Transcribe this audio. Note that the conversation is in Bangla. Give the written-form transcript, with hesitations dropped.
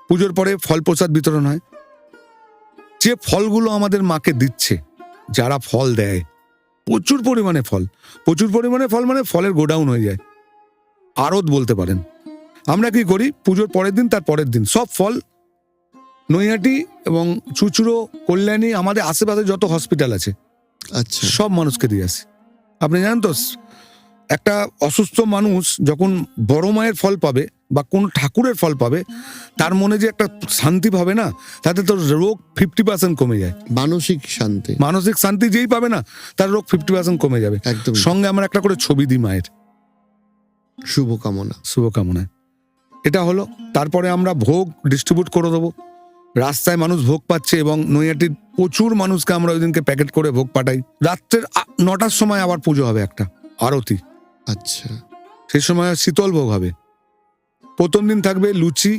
পুজোর পরে ফল প্রসাদ বিতরণ হয়। যে ফলগুলো আমাদের মাকে দিচ্ছে, যারা ফল দেয়, প্রচুর পরিমাণে ফল মানে ফলের গোডাউন হয়ে যায়, আড়ত বলতে পারেন। আমরা কি করি, পুজোর পরের দিন, তার পরের দিন সব ফল নৈহাটি এবং চুচুড়ো, কল্যাণী, আমাদের আশেপাশে যত হসপিটাল আছে, আচ্ছা, সব মানুষকে দিয়ে আসি। আপনি জানেন তো, একটা অসুস্থ মানুষ যখন বড় মায়ের ফল পাবে বা কোন ঠাকুরের ফল পাবে, তার মনে যে একটা শান্তি পাবে না, তাতে তো রোগ 50% কমে যায়। মানসিক শান্তি, মানসিক শান্তি যেই পাবে না, তার রোগ 50% কমে যাবে। একদম সঙ্গে আমরা একটা করে ছবি দিই মায়ের, শুভকামনায়। এটা হলো। তারপরে আমরা ভোগ ডিস্ট্রিবিউট করে দেবো। রাস্তায় মানুষ ভোগ পাচ্ছে এবং নৈহাটির প্রচুর মানুষকে আমরা ওই দিনকে প্যাকেট করে ভোগ পাঠাই। রাত্রের 9টার সময় আবার পুজো হবে, একটা আরতি। আচ্ছা, সেই সময় শীতল ভোগ হবে। প্রথম দিন থাকবে লুচি,